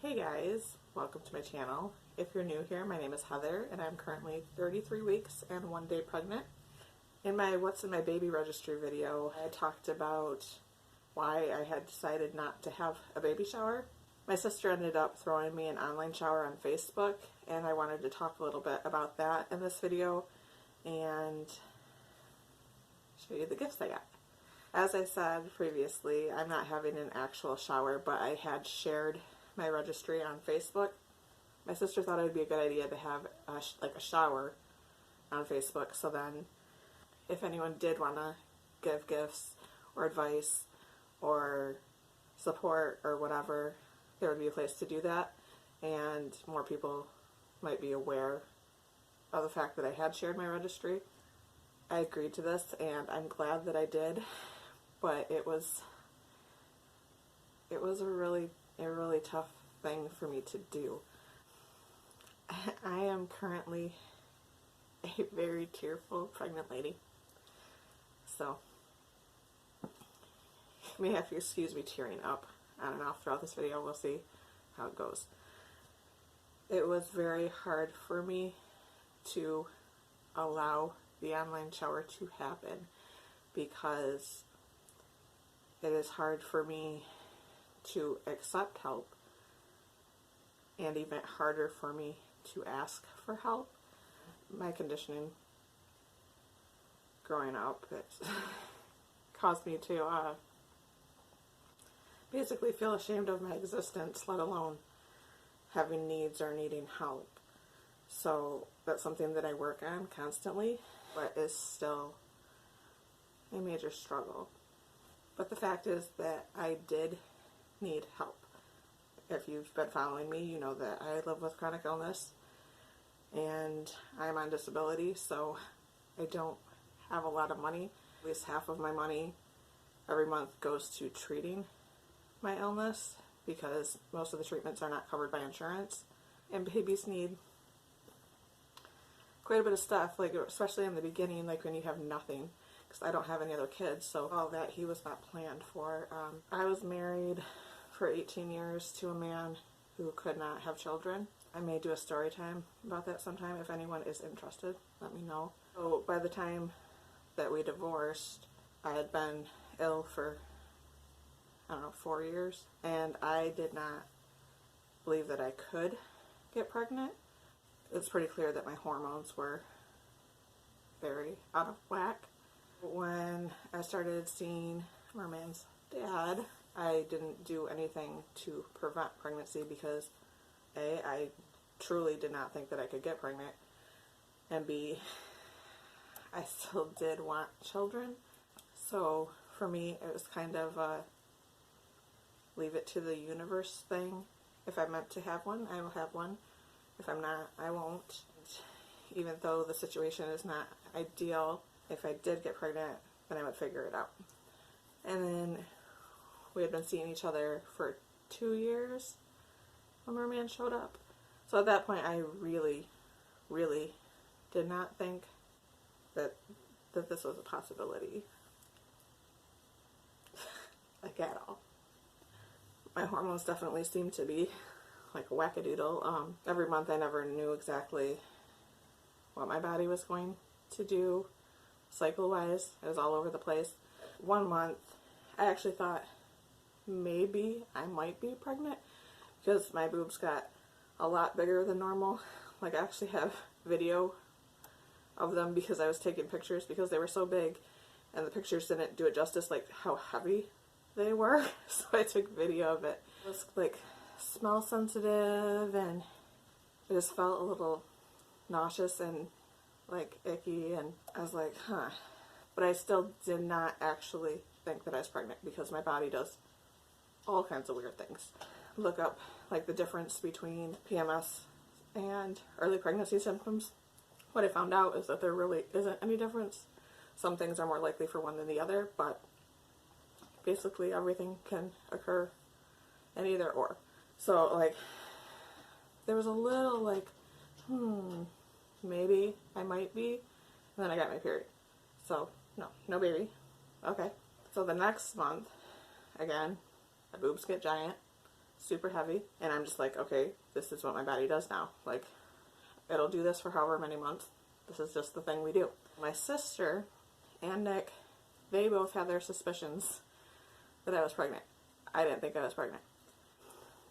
Hey guys, welcome to my channel. If you're new here, my name is Heather and I'm currently 33 weeks and 1 day pregnant. In my What's in My Baby Registry video, I talked about why I had decided not to have a baby shower. My sister ended up throwing me an online shower on Facebook, and I wanted to talk a little bit about that in this video and show you the gifts I got. As I said previously, I'm not having an actual shower, but I had shared my registry on Facebook. My sister thought it would be a good idea to have a shower on Facebook, so then if anyone did want to give gifts or advice or support or whatever, there would be a place to do that, and more people might be aware of the fact that I had shared my registry. I agreed to this and I'm glad that I did, but it was a really tough thing for me to do. I am currently a very tearful pregnant lady, so you may have to excuse me tearing up on and off throughout this video. We'll see how it goes. It was very hard for me to allow the online shower to happen because it is hard for me to accept help, and even harder for me to ask for help. My conditioning growing up, it caused me to basically feel ashamed of my existence, let alone having needs or needing help. So that's something that I work on constantly, but is still a major struggle. But the fact is that I did need help. If you've been following me, you know that I live with chronic illness and I'm on disability, so I don't have a lot of money. At least half of my money every month goes to treating my illness because most of the treatments are not covered by insurance. And babies need quite a bit of stuff, like especially in the beginning, like when you have nothing, because I don't have any other kids, so all that he was not planned for. I was married for 18 years to a man who could not have children. I may do a story time about that sometime. If anyone is interested, let me know. So by the time that we divorced, I had been ill for, I don't know, 4 years, and I did not believe that I could get pregnant. It's pretty clear that my hormones were very out of whack. When I started seeing Merman's dad, I didn't do anything to prevent pregnancy because A, I truly did not think that I could get pregnant, and B, I still did want children. So for me, it was kind of a leave it to the universe thing. If I'm meant to have one, I will have one. If I'm not, I won't. Even though the situation is not ideal, if I did get pregnant, then I would figure it out. And then we had been seeing each other for 2 years when Merman showed up. So at that point, I really did not think that this was a possibility. Like at all. My hormones definitely seemed to be like a wackadoodle. Every month I never knew exactly what my body was going to do cycle-wise. It was all over the place. 1 month, I actually thought maybe I might be pregnant because my boobs got a lot bigger than normal. Like I actually have video of them because I was taking pictures because they were so big and the pictures didn't do it justice, like how heavy they were. So I took video of it. It was like smell sensitive and it just felt a little nauseous and like icky, and I was like, huh. But I still did not actually think that I was pregnant because my body does all kinds of weird things. Look up like the difference between PMS and early pregnancy symptoms. What I found out is that there really isn't any difference. Some things are more likely for one than the other, but basically everything can occur in either or. So like there was a little like, maybe I might be, and then I got my period. So no baby. Okay. So the next month, again, my boobs get giant. super heavy. And I'm just like, okay, this is what my body does now. Like, it'll do this for however many months. This is just the thing we do. My sister and Nick, they both had their suspicions that I was pregnant. I didn't think I was pregnant.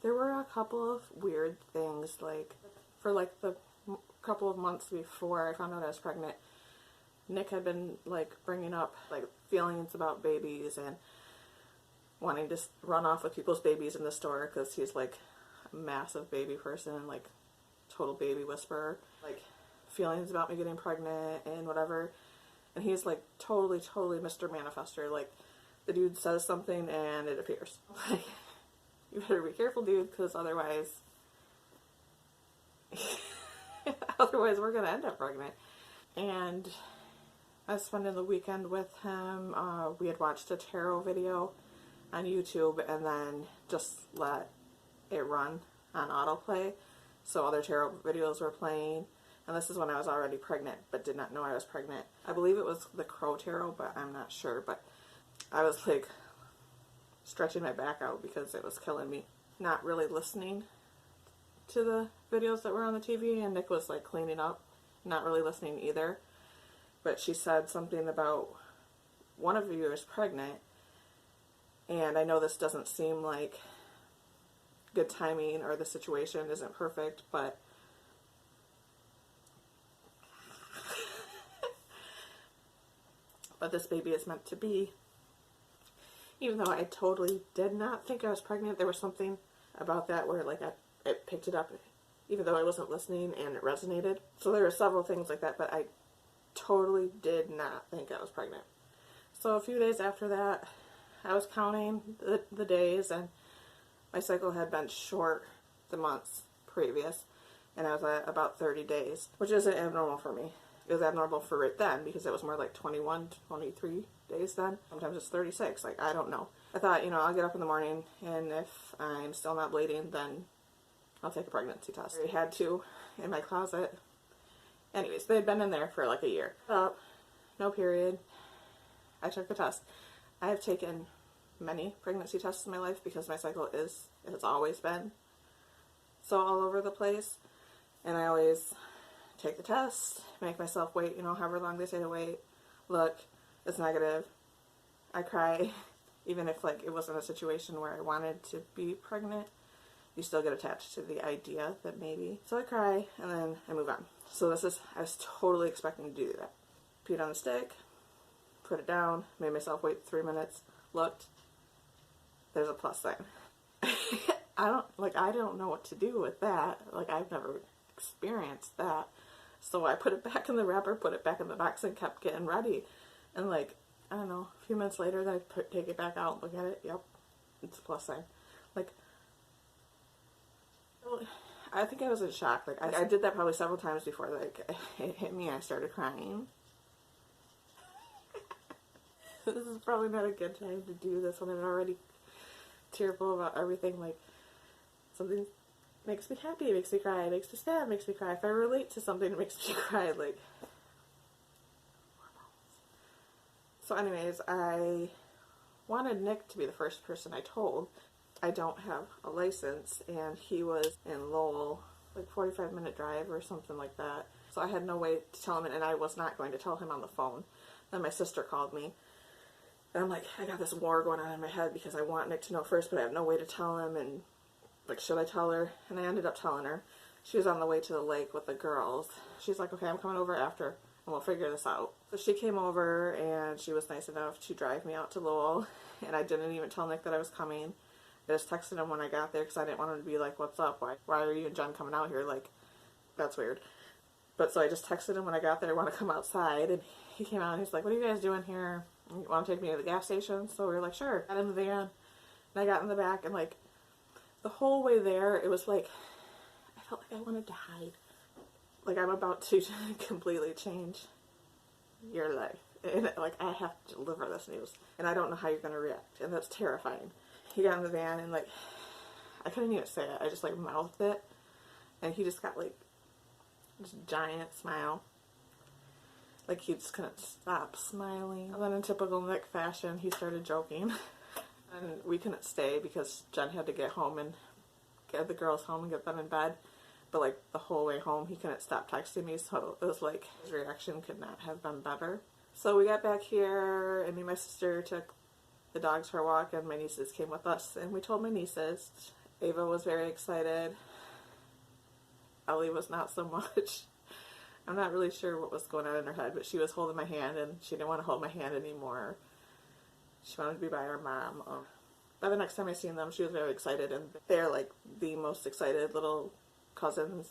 There were a couple of weird things, like, for like the couple of months before I found out I was pregnant, Nick had been like bringing up like feelings about babies and wanting to run off with people's babies in the store because he's like a massive baby person and like total baby whisperer, like feelings about me getting pregnant and whatever. And he's like totally Mr. Manifester. Like, the dude says something and it appears. Like, you better be careful, dude, because otherwise we're gonna end up pregnant. And I was spending the weekend with him. We had watched a tarot video on YouTube and then just let it run on autoplay. So other tarot videos were playing. And this is when I was already pregnant, but did not know I was pregnant. I believe it was the Crow Tarot, but I'm not sure. But I was like stretching my back out because it was killing me. Not really listening to the videos that were on the TV, and Nick was like cleaning up, not really listening either. But she said something about one of you is pregnant, and I know this doesn't seem like good timing or the situation isn't perfect, but this baby is meant to be. Even though I totally did not think I was pregnant, there was something about that where like it picked it up, even though I wasn't listening, and it resonated. So there were several things like that, but I totally did not think I was pregnant. So a few days after that, I was counting the days, and my cycle had been short the months previous, and I was at about 30 days, which isn't abnormal for me. It was abnormal for right then because it was more like 21, 23 days then. Sometimes it's 36, like, I don't know. I thought, you know, I'll get up in the morning, and if I'm still not bleeding, then I'll take a pregnancy test. I had two in my closet. Anyways, they'd been in there for like a year. No period. I took the test. I have taken many pregnancy tests in my life because my cycle has always been so all over the place. And I always take the test, make myself wait, you know, however long they say to wait. Look, it's negative. I cry. Even if like it wasn't a situation where I wanted to be pregnant, you still get attached to the idea that maybe. So I cry and then I move on. So I was totally expecting to do that. Peed on the stick, put it down, made myself wait 3 minutes, looked, there's a plus sign. I don't know what to do with that. Like, I've never experienced that. So I put it back in the wrapper, put it back in the box, and kept getting ready. And like, I don't know, a few minutes later, then I take it back out, look at it, yep, it's a plus sign. Like, I think I was in shock. Like, I did that probably several times before, like, it hit me, I started crying. This is probably not a good time to do this when I'm already tearful about everything. Like, something makes me happy, makes me cry, makes me sad, makes me cry. If I relate to something, it makes me cry, like. So anyways, I wanted Nick to be the first person I told. I don't have a license, and he was in Lowell, like 45-minute drive or something like that. So I had no way to tell him, and I was not going to tell him on the phone. Then my sister called me, and I'm like, I got this war going on in my head because I want Nick to know first, but I have no way to tell him, and like, should I tell her? And I ended up telling her. She was on the way to the lake with the girls. She's like, okay, I'm coming over after, and we'll figure this out. So she came over, and she was nice enough to drive me out to Lowell, and I didn't even tell Nick that I was coming. I just texted him when I got there because I didn't want him to be like, what's up? Why are you and Jen coming out here? Like, that's weird. But so I just texted him when I got there, I want to come outside, and he came out and he's like, what are you guys doing here? You want to take me to the gas station? So we were like, sure. Got in the van, and I got in the back, and like, the whole way there, it was like, I felt like I wanted to hide. Like, I'm about to completely change your life. And like, I have to deliver this news. And I don't know how you're going to react. And that's terrifying. He got in the van, and like, I couldn't even say it. I just like mouthed it. And he just got like this giant smile. Like, he just couldn't stop smiling. And then in typical Nick fashion, he started joking. And we couldn't stay because Jen had to get home and get the girls home and get them in bed. But like the whole way home, he couldn't stop texting me, so it was like his reaction could not have been better. So we got back here, and me and my sister took the dogs for a walk, and my nieces came with us, and we told my nieces. Ava was very excited. Ellie was not so much. I'm not really sure what was going on in her head, but she was holding my hand, and she didn't want to hold my hand anymore. She wanted to be by her mom. By the next time I seen them, she was very excited, and they're like the most excited little cousins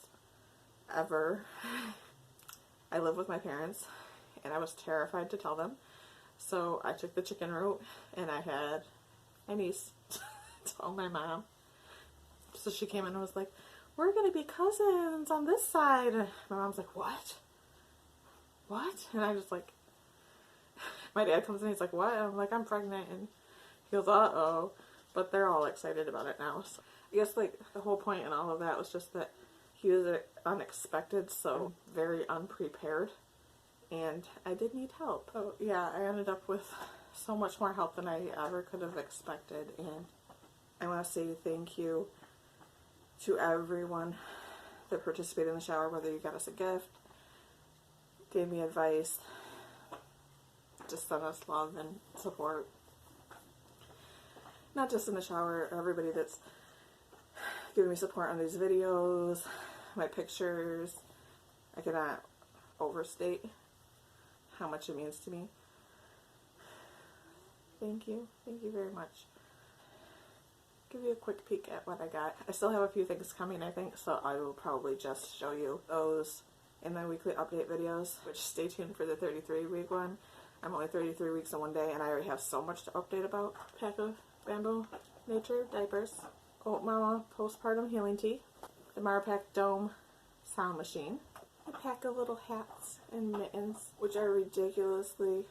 ever. I live with my parents, and I was terrified to tell them, so I took the chicken route, and I had my niece tell my mom. So she came in and was like, "We're gonna be cousins on this side." And my mom's like, "What? What?" And I'm just like, my dad comes in, he's like, "What?" And I'm like, "I'm pregnant." And he goes, "Uh-oh." But they're all excited about it now. So I guess like the whole point in all of that was just that he was unexpected, so very unprepared, and I did need help. So yeah, I ended up with so much more help than I ever could have expected, and I want to say thank you to everyone that participated in the shower, whether you got us a gift, gave me advice, just sent us love and support. Not just in the shower, everybody that's giving me support on these videos, my pictures. I cannot overstate how much it means to me. Thank you. Thank you very much. Give you a quick peek at what I got. I still have a few things coming, I think, so I will probably just show you those in my weekly update videos, which stay tuned for the 33-week one. I'm only 33 weeks in one day, and I already have so much to update about. Pack of Bamboo Nature diapers, Oat Mama postpartum healing tea, the Marpack Dome sound machine, a pack of little hats and mittens, which are ridiculously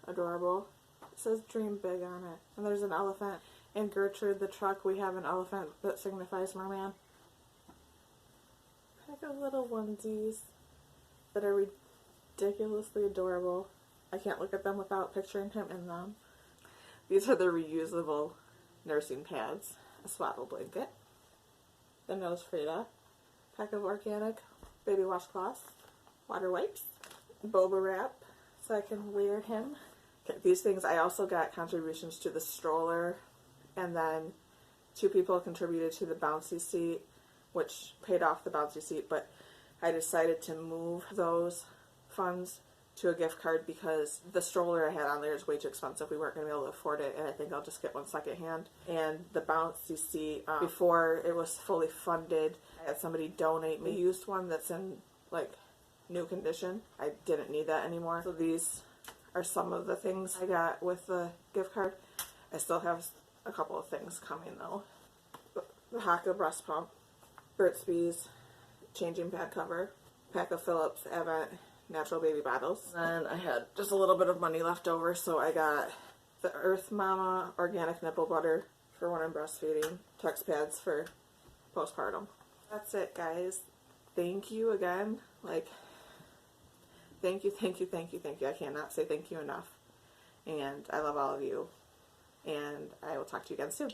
adorable. It says "Dream Big" on it, and there's an elephant. In Gertrude the truck, we have an elephant that signifies merman. Pack of little onesies that are ridiculously adorable. I can't look at them without picturing him in them. These are the reusable nursing pads, a swaddle blanket, the Nose Frida, pack of organic baby washcloths, water wipes, boba wrap so I can wear him. Okay, these things, I also got contributions to the stroller, and then 2 people contributed to the bouncy seat, which paid off the bouncy seat, but I decided to move those funds to a gift card because the stroller I had on there is way too expensive. We weren't going to be able to afford it, and I think I'll just get one secondhand. And the bouncy seat, before it was fully funded, I had somebody donate me a used one that's in like new condition. I didn't need that anymore. So these are some of the things I got with the gift card. I still have a couple of things coming though. The Haka breast pump, Burt's Bees changing pad cover, pack of Phillips Avent natural baby bottles. And I had just a little bit of money left over, so I got the Earth Mama organic nipple butter for when I'm breastfeeding, Tux pads for postpartum. That's it, guys. Thank you again. Like, thank you, thank you, thank you, thank you. I cannot say thank you enough. And I love all of you. And I will talk to you again soon.